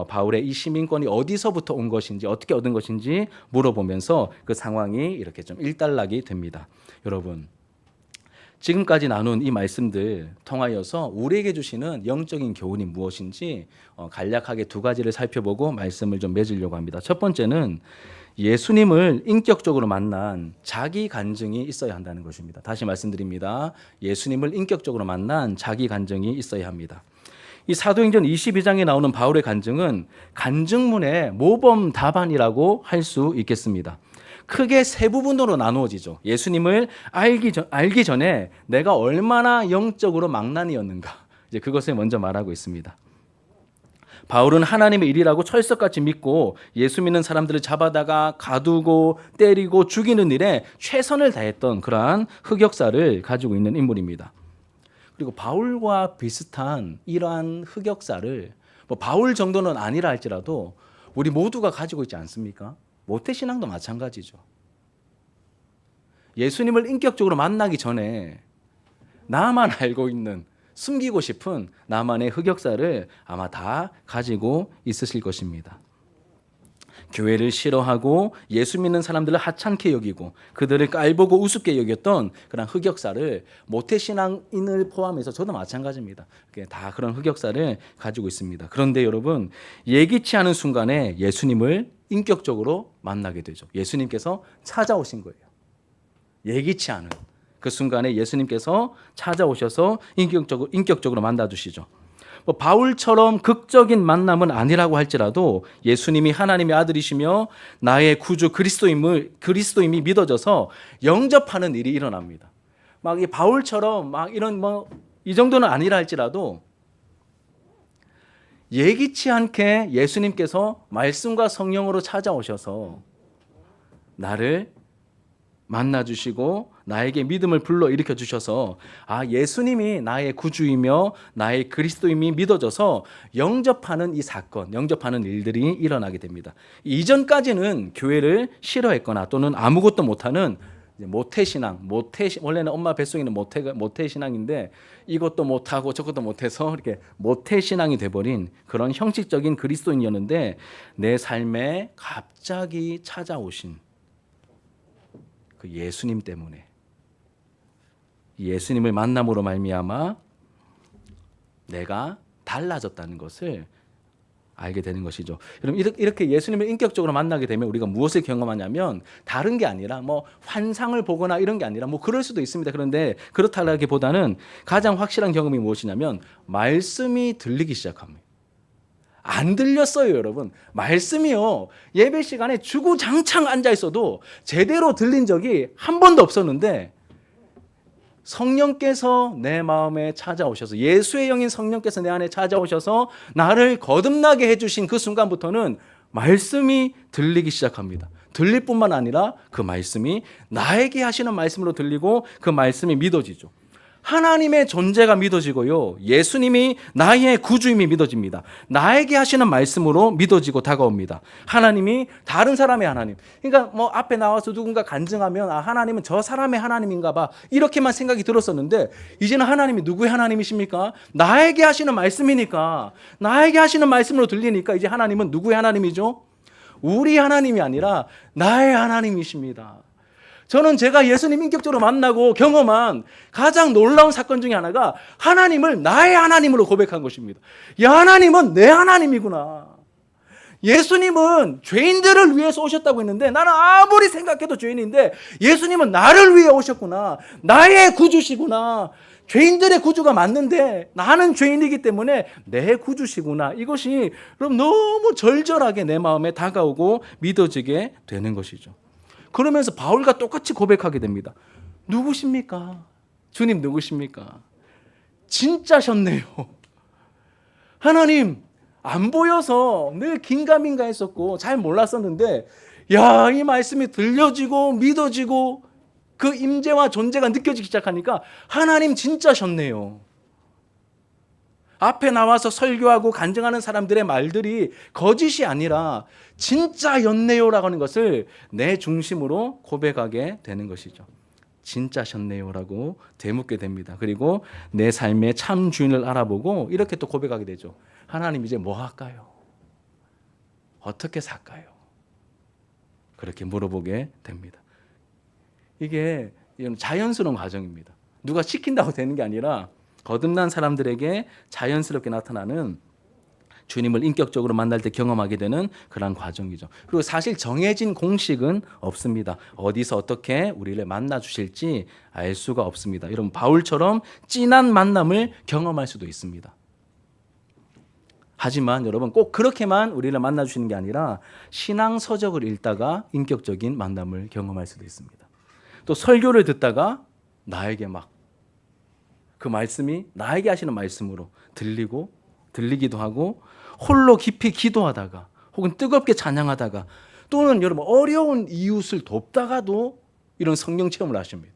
바울의 이 시민권이 어디서부터 온 것인지 어떻게 얻은 것인지 물어보면서 그 상황이 이렇게 좀 일단락이 됩니다. 여러분 지금까지 나눈 이 말씀들 통하여서 우리에게 주시는 영적인 교훈이 무엇인지 간략하게 두 가지를 살펴보고 말씀을 좀 맺으려고 합니다. 첫 번째는 예수님을 인격적으로 만난 자기 간증이 있어야 한다는 것입니다. 다시 말씀드립니다. 예수님을 인격적으로 만난 자기 간증이 있어야 합니다. 이 사도행전 22장에 나오는 바울의 간증은 간증문의 모범 답안이라고 할 수 있겠습니다. 크게 세 부분으로 나누어지죠. 예수님을 알기 전에 내가 얼마나 영적으로 망난이었는가, 이제 그것을 먼저 말하고 있습니다. 바울은 하나님의 일이라고 철석같이 믿고 예수 믿는 사람들을 잡아다가 가두고 때리고 죽이는 일에 최선을 다했던 그러한 흑역사를 가지고 있는 인물입니다. 그리고 바울과 비슷한 이러한 흑역사를 바울 정도는 아니라 할지라도 우리 모두가 가지고 있지 않습니까? 모태신앙도 마찬가지죠. 예수님을 인격적으로 만나기 전에 나만 알고 있는, 숨기고 싶은 나만의 흑역사를 아마 다 가지고 있으실 것입니다. 교회를 싫어하고 예수 믿는 사람들을 하찮게 여기고 그들을 깔보고 우습게 여겼던 그런 흑역사를 모태신앙인을 포함해서 저도 마찬가지입니다. 다 그런 흑역사를 가지고 있습니다. 그런데 여러분, 예기치 않은 순간에 예수님을 인격적으로 만나게 되죠. 예수님께서 찾아오신 거예요. 예기치 않은 그 순간에 예수님께서 찾아오셔서 인격적으로 만나주시죠. 바울처럼 극적인 만남은 아니라고 할지라도 예수님이 하나님의 아들이시며 나의 구주 그리스도임이 믿어져서 영접하는 일이 일어납니다. 막 이 바울처럼 막 이런 이 정도는 아니라 할지라도 예기치 않게 예수님께서 말씀과 성령으로 찾아오셔서 나를 만나주시고 나에게 믿음을 불러일으켜 주셔서 예수님이 나의 구주이며 나의 그리스도임이 믿어져서 영접하는 이 사건, 영접하는 일들이 일어나게 됩니다. 이전까지는 교회를 싫어했거나 또는 아무것도 못하는 모태신앙, 원래는 엄마 뱃속에는 모태신앙인데 이것도 못하고 저것도 못해서 이렇게 모태신앙이 돼버린 그런 형식적인 그리스도인이었는데 내 삶에 갑자기 찾아오신 그 예수님 때문에, 예수님을 만남으로 말미암아 내가 달라졌다는 것을 알게 되는 것이죠. 여러분, 이렇게 예수님을 인격적으로 만나게 되면 우리가 무엇을 경험하냐면 다른 게 아니라 환상을 보거나 이런 게 아니라 그럴 수도 있습니다. 그런데 그렇다기보다는 가장 확실한 경험이 무엇이냐면 말씀이 들리기 시작합니다. 안 들렸어요, 여러분. 말씀이요. 예배 시간에 주구장창 앉아 있어도 제대로 들린 적이 한 번도 없었는데 성령께서 내 마음에 찾아오셔서, 예수의 영인 성령께서 내 안에 찾아오셔서 나를 거듭나게 해주신 그 순간부터는 말씀이 들리기 시작합니다. 들릴 뿐만 아니라 그 말씀이 나에게 하시는 말씀으로 들리고 그 말씀이 믿어지죠. 하나님의 존재가 믿어지고요. 예수님이 나의 구주임이 믿어집니다. 나에게 하시는 말씀으로 믿어지고 다가옵니다. 하나님이 다른 사람의 하나님. 그러니까 앞에 나와서 누군가 간증하면 하나님은 저 사람의 하나님인가 봐. 이렇게만 생각이 들었었는데 이제는 하나님이 누구의 하나님이십니까? 나에게 하시는 말씀이니까, 나에게 하시는 말씀으로 들리니까 이제 하나님은 누구의 하나님이죠? 우리 하나님이 아니라 나의 하나님이십니다. 저는 제가 예수님 인격적으로 만나고 경험한 가장 놀라운 사건 중에 하나가 하나님을 나의 하나님으로 고백한 것입니다. 이 하나님은 내 하나님이구나. 예수님은 죄인들을 위해서 오셨다고 했는데 나는 아무리 생각해도 죄인인데 예수님은 나를 위해 오셨구나. 나의 구주시구나. 죄인들의 구주가 맞는데 나는 죄인이기 때문에 내 구주시구나. 이것이 그럼 너무 절절하게 내 마음에 다가오고 믿어지게 되는 것이죠. 그러면서 바울과 똑같이 고백하게 됩니다. 누구십니까? 주님 누구십니까? 진짜셨네요. 하나님 안 보여서 늘 긴가민가 했었고 잘 몰랐었는데 이 말씀이 들려지고 믿어지고 그 임재와 존재가 느껴지기 시작하니까 하나님 진짜셨네요. 앞에 나와서 설교하고 간증하는 사람들의 말들이 거짓이 아니라 진짜였네요라고 하는 것을 내 중심으로 고백하게 되는 것이죠. 진짜셨네요라고 되묻게 됩니다. 그리고 내 삶의 참 주인을 알아보고 이렇게 또 고백하게 되죠. 하나님 이제 뭐 할까요? 어떻게 살까요? 그렇게 물어보게 됩니다. 이게 자연스러운 과정입니다. 누가 시킨다고 되는 게 아니라 거듭난 사람들에게 자연스럽게 나타나는 주님을 인격적으로 만날 때 경험하게 되는 그런 과정이죠. 그리고 사실 정해진 공식은 없습니다. 어디서 어떻게 우리를 만나 주실지 알 수가 없습니다. 여러분 바울처럼 진한 만남을 경험할 수도 있습니다. 하지만 여러분 꼭 그렇게만 우리를 만나 주시는 게 아니라 신앙 서적을 읽다가 인격적인 만남을 경험할 수도 있습니다. 또 설교를 듣다가 나에게 막 그 말씀이 나에게 하시는 말씀으로 들리기도 하고 홀로 깊이 기도하다가 혹은 뜨겁게 찬양하다가 또는 여러분 어려운 이웃을 돕다가도 이런 성령 체험을 하십니다.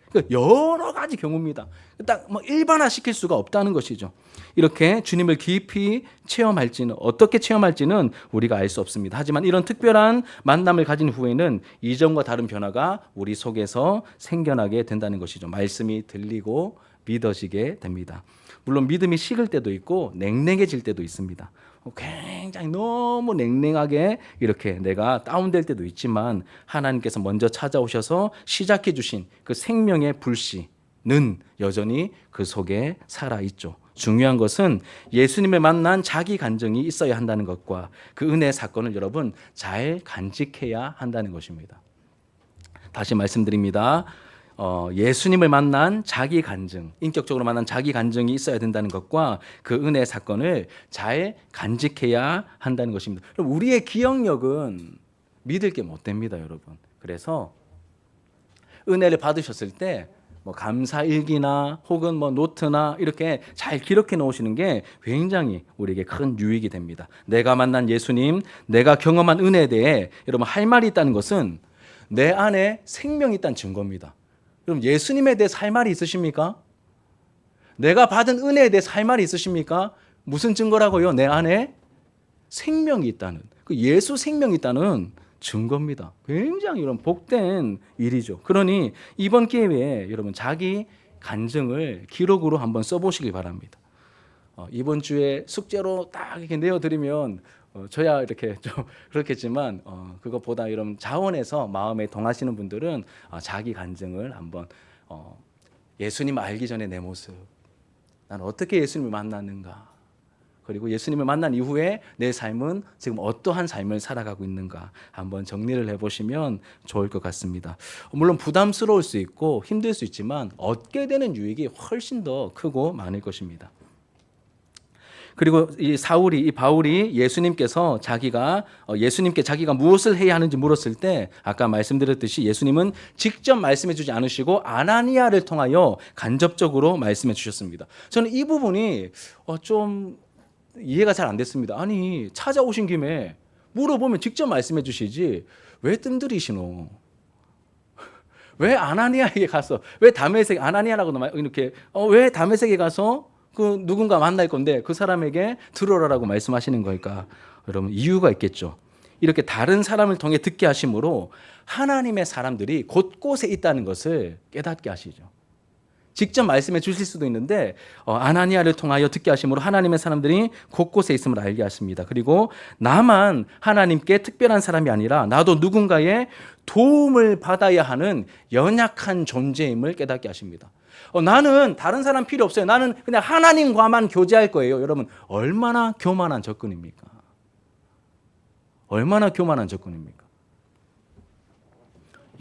그러니까 여러 가지 경우입니다. 딱 뭐 일반화시킬 수가 없다는 것이죠. 이렇게 주님을 깊이 체험할지는 어떻게 체험할지는 우리가 알 수 없습니다. 하지만 이런 특별한 만남을 가진 후에는 이전과 다른 변화가 우리 속에서 생겨나게 된다는 것이죠. 말씀이 들리고 믿어지게 됩니다. 물론 믿음이 식을 때도 있고 냉랭해질 때도 있습니다. 굉장히 너무 냉랭하게 이렇게 내가 다운될 때도 있지만 하나님께서 먼저 찾아오셔서 시작해 주신 그 생명의 불씨는 여전히 그 속에 살아있죠. 중요한 것은 예수님을 만난 자기 간증이 있어야 한다는 것과 그 은혜의 사건을 여러분 잘 간직해야 한다는 것입니다. 다시 말씀드립니다. 예수님을 만난 자기 간증, 인격적으로 만난 자기 간증이 있어야 된다는 것과 그 은혜의 사건을 잘 간직해야 한다는 것입니다. 우리의 기억력은 믿을 게 못 됩니다, 여러분. 그래서 은혜를 받으셨을 때 뭐 감사 일기나 혹은 뭐 노트나 이렇게 잘 기록해 놓으시는 게 굉장히 우리에게 큰 유익이 됩니다. 내가 만난 예수님, 내가 경험한 은혜에 대해 여러분 할 말이 있다는 것은 내 안에 생명이 있다는 증거입니다. 그럼 예수님에 대해서 할 말이 있으십니까? 내가 받은 은혜에 대해서 할 말이 있으십니까? 무슨 증거라고요? 내 안에 생명이 있다는, 그 예수 생명이 있다는 증거입니다. 굉장히 이런 복된 일이죠. 그러니 이번 기회에 여러분 자기 간증을 기록으로 한번 써보시길 바랍니다. 이번 주에 숙제로 딱 이렇게 내어드리면 저야 이렇게 좀 그렇겠지만 그것보다 이런 자원에서 마음에 동하시는 분들은 자기 간증을 한번 예수님 알기 전에 내 모습, 난 어떻게 예수님을 만났는가, 그리고 예수님을 만난 이후에 내 삶은 지금 어떠한 삶을 살아가고 있는가 한번 정리를 해보시면 좋을 것 같습니다. 물론 부담스러울 수 있고 힘들 수 있지만 얻게 되는 유익이 훨씬 더 크고 많을 것입니다. 그리고 이 바울이 예수님께서 예수님께 자기가 무엇을 해야 하는지 물었을 때 아까 말씀드렸듯이 예수님은 직접 말씀해 주지 않으시고 아나니아를 통하여 간접적으로 말씀해 주셨습니다. 저는 이 부분이 좀 이해가 잘 안 됐습니다. 아니 찾아오신 김에 물어보면 직접 말씀해 주시지 왜 뜸들이시노? 왜 아나니아에게 가서 왜 다메섹 아나니아라고 이렇게 왜 다메섹에 가서 그 누군가 만날 건데 그 사람에게 들어라라고 말씀하시는 걸까? 여러분 이유가 있겠죠. 이렇게 다른 사람을 통해 듣게 하심으로 하나님의 사람들이 곳곳에 있다는 것을 깨닫게 하시죠. 직접 말씀해 주실 수도 있는데 아나니아를 통하여 듣게 하심으로 하나님의 사람들이 곳곳에 있음을 알게 하십니다. 그리고 나만 하나님께 특별한 사람이 아니라 나도 누군가의 도움을 받아야 하는 연약한 존재임을 깨닫게 하십니다. 나는 다른 사람 필요 없어요. 나는 그냥 하나님과만 교제할 거예요. 여러분 얼마나 교만한 접근입니까? 얼마나 교만한 접근입니까?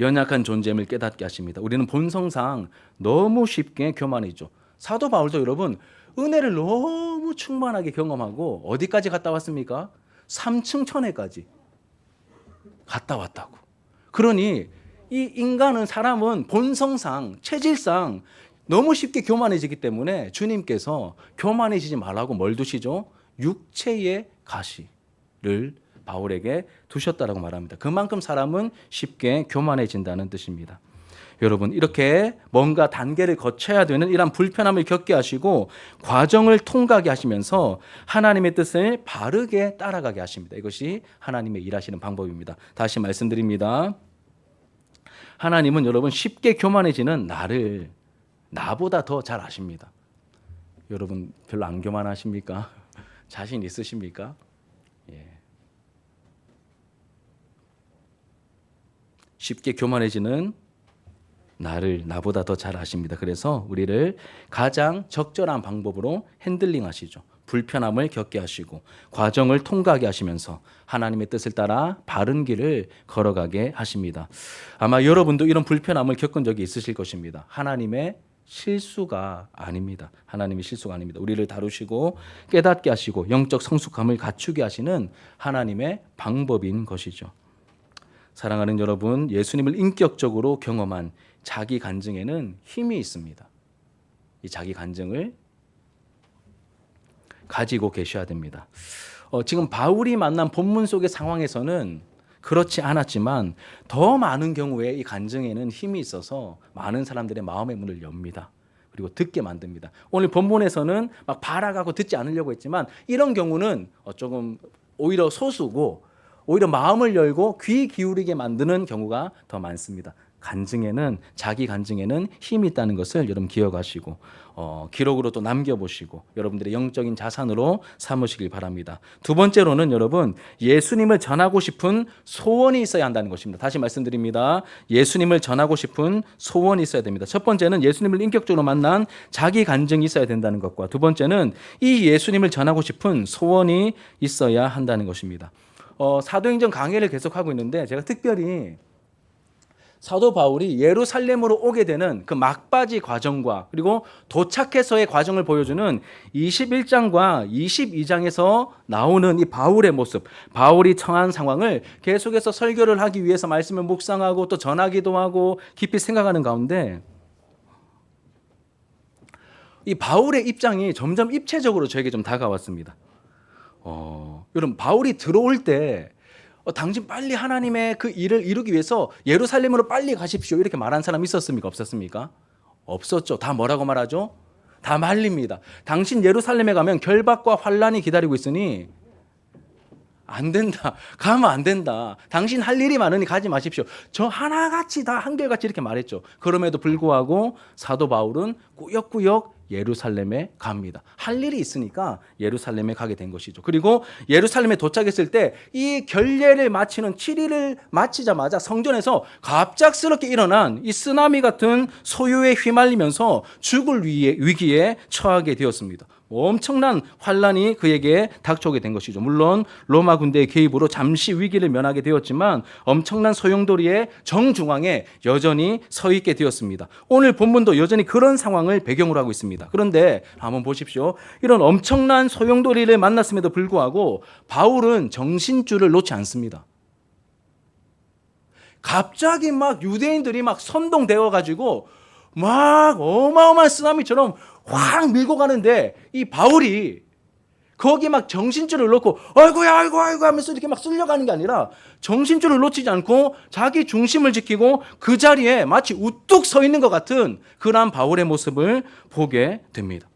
연약한 존재임을 깨닫게 하십니다. 우리는 본성상 너무 쉽게 교만해지죠. 사도 바울도 여러분 은혜를 너무 충만하게 경험하고 어디까지 갔다 왔습니까? 3층 천회까지 갔다 왔다고. 그러니 이 인간은 사람은 본성상 체질상 너무 쉽게 교만해지기 때문에 주님께서 교만해지지 말라고 뭘 두시죠? 육체의 가시를 바울에게 두셨다라고 말합니다. 그만큼 사람은 쉽게 교만해진다는 뜻입니다. 여러분 이렇게 뭔가 단계를 거쳐야 되는 이런 불편함을 겪게 하시고 과정을 통과하게 하시면서 하나님의 뜻을 바르게 따라가게 하십니다. 이것이 하나님의 일하시는 방법입니다. 다시 말씀드립니다. 하나님은 여러분 쉽게 교만해지는 나를 나보다 더 잘 아십니다. 여러분 별로 안 교만하십니까? 자신 있으십니까? 예. 쉽게 교만해지는 나보다 더 잘 아십니다. 그래서 우리를 가장 적절한 방법으로 핸들링 하시죠. 불편함을 겪게 하시고 과정을 통과하게 하시면서 하나님의 뜻을 따라 바른 길을 걸어가게 하십니다. 아마 여러분도 이런 불편함을 겪은 적이 있으실 것입니다. 하나님의 실수가 아닙니다. 하나님의 실수가 아닙니다. 우리를 다루시고 깨닫게 하시고 영적 성숙함을 갖추게 하시는 하나님의 방법인 것이죠. 사랑하는 여러분, 예수님을 인격적으로 경험한 자기 간증에는 힘이 있습니다. 이 자기 간증을 가지고 계셔야 됩니다. 지금 바울이 만난 본문 속의 상황에서는 그렇지 않았지만 더 많은 경우에 이 간증에는 힘이 있어서 많은 사람들의 마음의 문을 엽니다. 그리고 듣게 만듭니다. 오늘 본문에서는 막 바라가고 듣지 않으려고 했지만 이런 경우는 조금 오히려 소수고 오히려 마음을 열고 귀 기울이게 만드는 경우가 더 많습니다. 자기 간증에는 힘이 있다는 것을 여러분 기억하시고 기록으로 또 남겨보시고 여러분들의 영적인 자산으로 삼으시길 바랍니다. 두 번째로는 여러분, 예수님을 전하고 싶은 소원이 있어야 한다는 것입니다. 다시 말씀드립니다. 예수님을 전하고 싶은 소원이 있어야 됩니다. 첫 번째는 예수님을 인격적으로 만난 자기 간증이 있어야 된다는 것과 두 번째는 이 예수님을 전하고 싶은 소원이 있어야 한다는 것입니다. 사도행전 강해를 계속하고 있는데 제가 특별히 사도 바울이 예루살렘으로 오게 되는 그 막바지 과정과 그리고 도착해서의 과정을 보여주는 21장과 22장에서 나오는 이 바울의 모습, 바울이 처한 상황을 계속해서 설교를 하기 위해서 말씀을 묵상하고 또 전하기도 하고 깊이 생각하는 가운데 이 바울의 입장이 점점 입체적으로 저에게 좀 다가왔습니다. 여러분, 바울이 들어올 때 당신 빨리 하나님의 그 일을 이루기 위해서 예루살렘으로 빨리 가십시오 이렇게 말한 사람 있었습니까? 없었습니까? 없었죠. 다 뭐라고 말하죠? 다 말립니다. 당신 예루살렘에 가면 결박과 환란이 기다리고 있으니 안 된다. 가면 안 된다. 당신 할 일이 많으니 가지 마십시오. 저 하나같이 다 한결같이 이렇게 말했죠. 그럼에도 불구하고 사도 바울은 꾸역꾸역 예루살렘에 갑니다. 할 일이 있으니까 예루살렘에 가게 된 것이죠. 그리고 예루살렘에 도착했을 때 이 결례를 마치는 7일을 마치자마자 성전에서 갑작스럽게 일어난 이 쓰나미 같은 소요에 휘말리면서 죽을 위기에 처하게 되었습니다. 엄청난 환란이 그에게 닥쳐오게 된 것이죠. 물론 로마 군대의 개입으로 잠시 위기를 면하게 되었지만 엄청난 소용돌이의 정중앙에 여전히 서 있게 되었습니다. 오늘 본문도 여전히 그런 상황을 배경으로 하고 있습니다. 그런데 한번 보십시오. 이런 엄청난 소용돌이를 만났음에도 불구하고 바울은 정신줄을 놓지 않습니다. 갑자기 막 유대인들이 막 선동되어 가지고 막 어마어마한 쓰나미처럼 확 밀고 가는데 이 바울이 거기 막 정신줄을 놓고 아이고야 아이고 하면서 이렇게 막 쓸려가는 게 아니라 정신줄을 놓치지 않고 자기 중심을 지키고 그 자리에 마치 우뚝 서 있는 것 같은 그러한 바울의 모습을 보게 됩니다.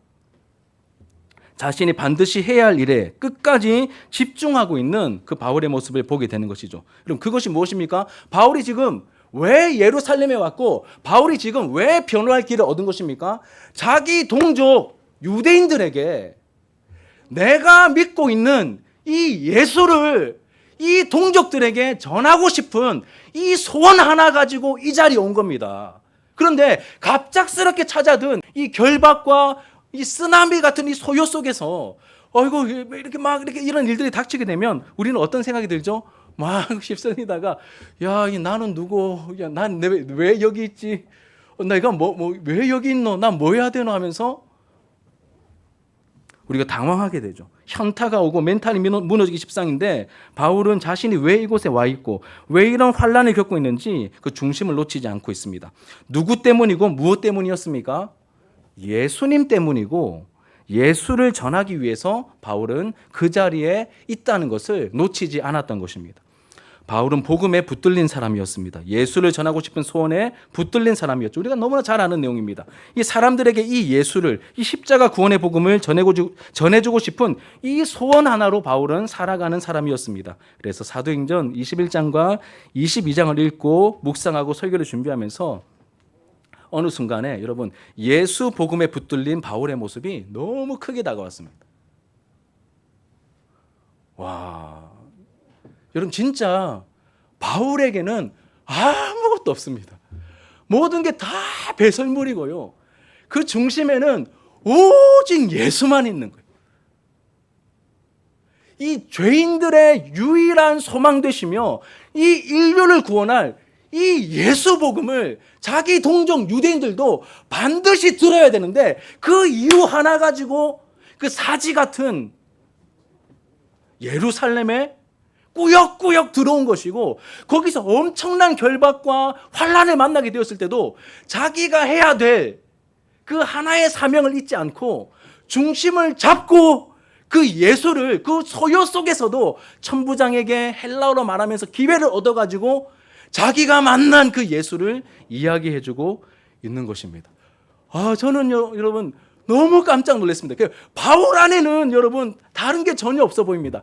자신이 반드시 해야 할 일에 끝까지 집중하고 있는 그 바울의 모습을 보게 되는 것이죠. 그럼 그것이 무엇입니까? 바울이 지금 왜 예루살렘에 왔고 바울이 지금 왜 변호할 길을 얻은 것입니까? 자기 동족 유대인들에게 내가 믿고 있는 이 예수를 이 동족들에게 전하고 싶은 이 소원 하나 가지고 이 자리에 온 겁니다. 그런데 갑작스럽게 찾아든 이 결박과 이 쓰나미 같은 이 소요 속에서 이렇게 막 이렇게 이런 일들이 닥치게 되면 우리는 어떤 생각이 들죠? 막 십선이다가 야, 나는 누구? 야, 난 왜 여기 있지? 내가 왜 여기 있노? 난 뭐 해야 되노? 하면서 우리가 당황하게 되죠. 현타가 오고 멘탈이 무너지기 십상인데 바울은 자신이 왜 이곳에 와 있고 왜 이런 환란을 겪고 있는지 그 중심을 놓치지 않고 있습니다. 누구 때문이고 무엇 때문이었습니까? 예수님 때문이고 예수를 전하기 위해서 바울은 그 자리에 있다는 것을 놓치지 않았던 것입니다. 바울은 복음에 붙들린 사람이었습니다. 예수를 전하고 싶은 소원에 붙들린 사람이었죠. 우리가 너무나 잘 아는 내용입니다. 이 사람들에게 이 예수를, 이 십자가 구원의 복음을 전해주고 싶은 이 소원 하나로 바울은 살아가는 사람이었습니다. 그래서 사도행전 21장과 22장을 읽고 묵상하고 설교를 준비하면서 어느 순간에 여러분 예수 복음에 붙들린 바울의 모습이 너무 크게 다가왔습니다. 와, 여러분 진짜 바울에게는 아무것도 없습니다. 모든 게 다 배설물이고요. 그 중심에는 오직 예수만 있는 거예요. 이 죄인들의 유일한 소망 되시며 이 인류를 구원할 이 예수 복음을 자기 동족 유대인들도 반드시 들어야 되는데, 그 이유 하나 가지고 그 사지 같은 예루살렘에 꾸역꾸역 들어온 것이고, 거기서 엄청난 결박과 환난을 만나게 되었을 때도 자기가 해야 될 그 하나의 사명을 잊지 않고 중심을 잡고 그 예수를 그 소요 속에서도 천부장에게 헬라어로 말하면서 기회를 얻어가지고 자기가 만난 그 예수를 이야기해주고 있는 것입니다. 저는 여러분 너무 깜짝 놀랐습니다. 바울 안에는 여러분 다른 게 전혀 없어 보입니다.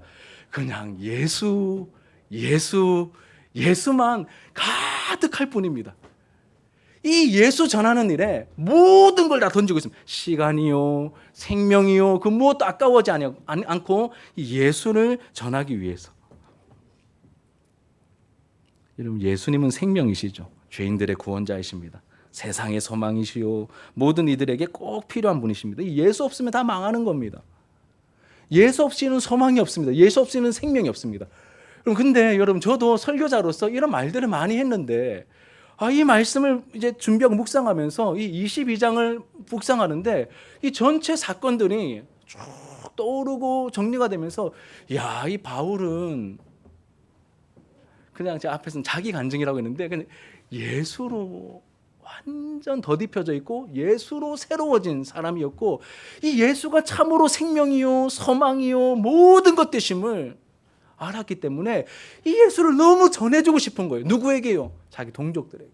그냥 예수만 가득할 뿐입니다. 이 예수 전하는 일에 모든 걸 다 던지고 있습니다. 시간이요, 생명이요, 그 무엇도 아까워하지 않고 이 예수를 전하기 위해서. 여러분, 예수님은 생명이시죠. 죄인들의 구원자이십니다. 세상의 소망이시요, 모든 이들에게 꼭 필요한 분이십니다. 예수 없으면 다 망하는 겁니다. 예수 없이는 소망이 없습니다. 예수 없이는 생명이 없습니다. 근데 여러분, 저도 설교자로서 이런 말들을 많이 했는데, 이 말씀을 이제 준비하고 묵상하면서 이 22장을 묵상하는데 이 전체 사건들이 쭉 떠오르고 정리가 되면서, 이 바울은 그냥 제 앞에서는 자기 간증이라고 했는데 그냥 예수로 완전 더딥혀져 있고 예수로 새로워진 사람이었고, 이 예수가 참으로 생명이요, 소망이요, 모든 것 되심을 알았기 때문에 이 예수를 너무 전해주고 싶은 거예요. 누구에게요? 자기 동족들에게.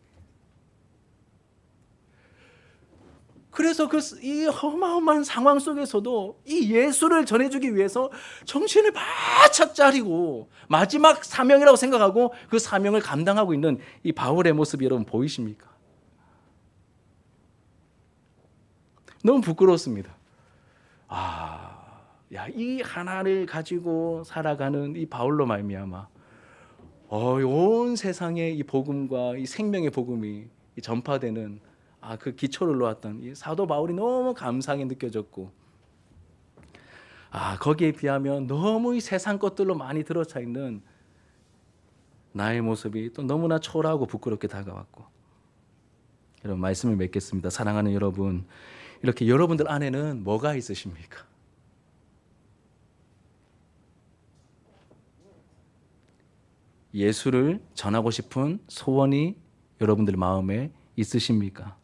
그래서 이 어마어마한 상황 속에서도 이 예수를 전해주기 위해서 정신을 바짝 차리고 마지막 사명이라고 생각하고 그 사명을 감당하고 있는 이 바울의 모습이 여러분 보이십니까? 너무 부끄럽습니다. 이 하나를 가지고 살아가는 이 바울로 말미암아 온 세상에 이 복음과 이 생명의 복음이 전파되는 그 기초를 놓았던 이 사도 바울이 너무 감사하게 느껴졌고, 거기에 비하면 너무 이 세상 것들로 많이 들어차 있는 나의 모습이 또 너무나 초라하고 부끄럽게 다가왔고. 여러분, 말씀을 맺겠습니다. 사랑하는 여러분, 이렇게 여러분들 안에는 뭐가 있으십니까? 예수를 전하고 싶은 소원이 여러분들 마음에 있으십니까?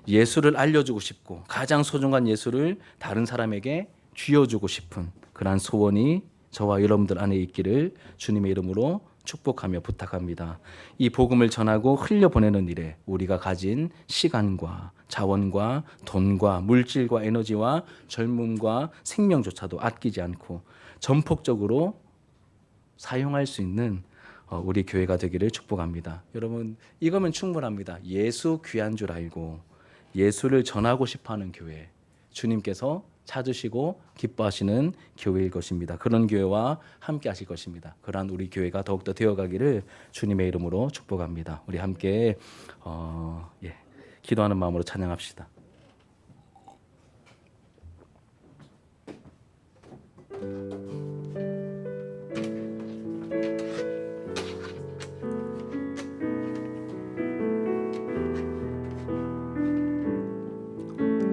예수를 알려주고 싶고 가장 소중한 예수를 다른 사람에게 쥐어주고 싶은 그러한 소원이 저와 여러분들 안에 있기를 주님의 이름으로 축복하며 부탁합니다. 이 복음을 전하고 흘려보내는 일에 우리가 가진 시간과 자원과 돈과 물질과 에너지와 젊음과 생명조차도 아끼지 않고 전폭적으로 사용할 수 있는 우리 교회가 되기를 축복합니다. 여러분, 이거면 충분합니다. 예수 귀한 줄 알고 예수를 전하고 싶어하는 교회, 주님께서 찾으시고 기뻐하시는 교회일 것입니다. 그런 교회와 함께 하실 것입니다. 그러한 우리 교회가 더욱더 되어가기를 주님의 이름으로 축복합니다. 우리 함께 기도하는 마음으로 찬양합시다.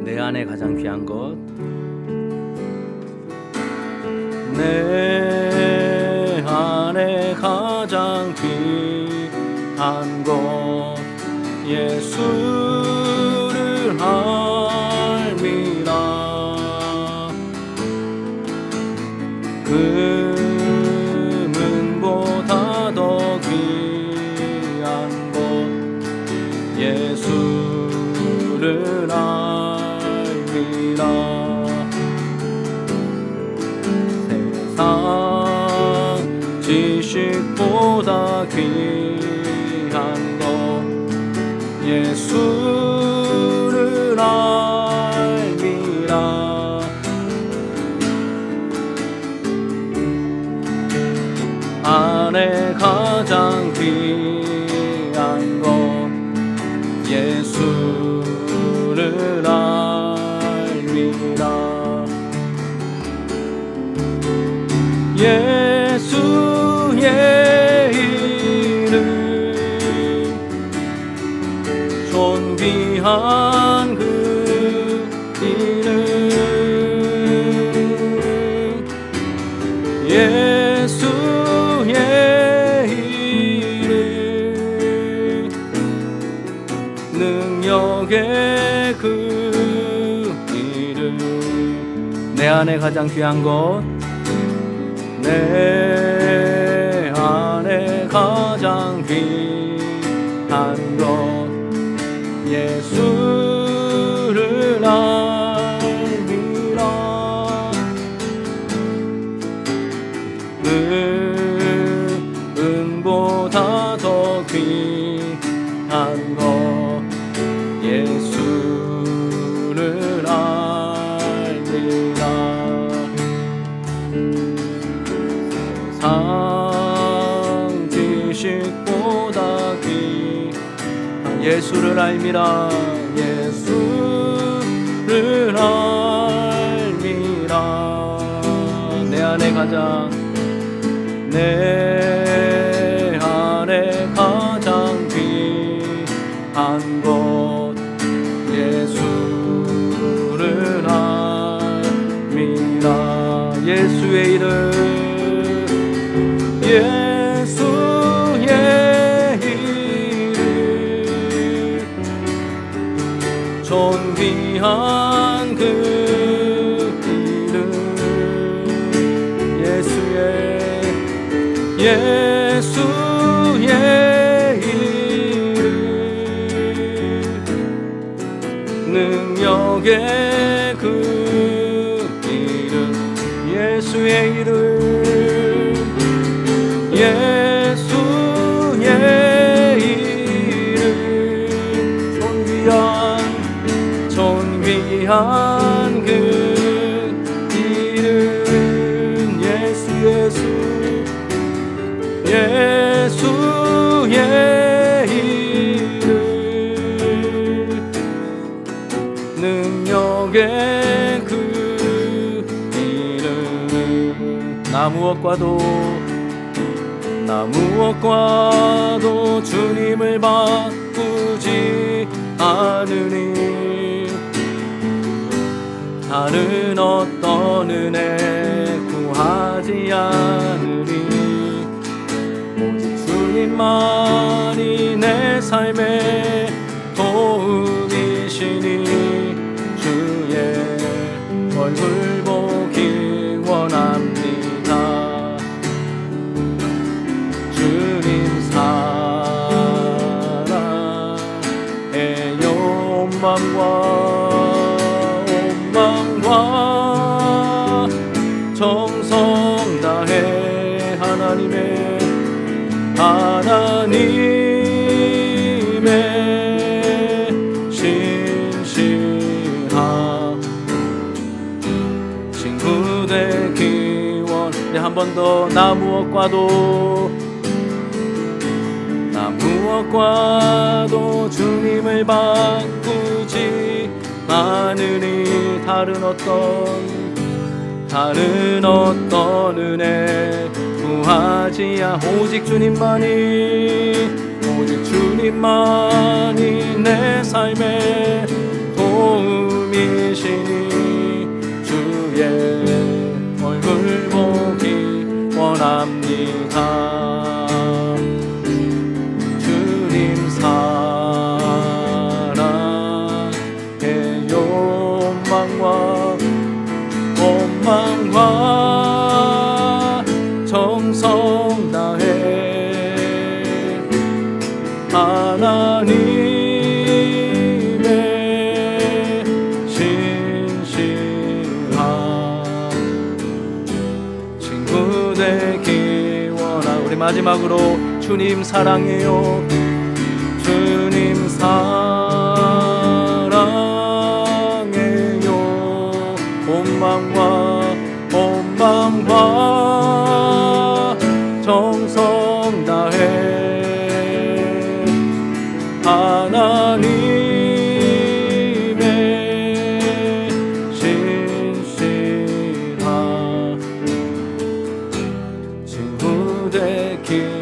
내 안에 가장 귀한 것, 내 안에 가장 귀한 것 예수를 알미라. 금은보다 더 귀한 것 예수를 알미라. 지식보다 귀한 것 예수를 알미라. 안에 가장 귀한 것 예수의 이름 능력의 그 이름 내 안에 가장 귀한 것 내 안에 가장 귀한 것 예수를 알미라 은보다 더 귀한 것 예수를 알미라 세상 지식보다 귀한 예수를 알미라 예수를 알미라 내 안에 가장 내 안에 가장 귀한 것 예수를 알미라 예수의 이름 예수의 이름 존귀한 그 이름 예수의 이름 능력의 그 이름 예수의 이름 예수의 이름 존귀한 그 이름 예수의 이름 능력의 그 이름 나 무엇과도 주님을 바꾸지 않으니 다른 어떤 은혜 구하지 않으니 오직 주님만이 내 삶의 도움이시니 주의 얼굴 보기 원합니다 주님 사랑해요 온망과 정성 다해 하나님의 신실한 친구 되기 원 한 번 더 나 무엇과도 주님을 바꾸지 않으니 다른 어떤 은혜 구하지 오직 주님만이 내 삶의 도움이시니 주의 얼굴 보기 원합니다 주님 사랑해요 원망과 정성 다해 하나님의 신실한 친구 되기 원하 우리 마지막으로 주님 사랑해요 주님 사랑해요 온망과 정성 다해 하나님의 신실한 친구 되기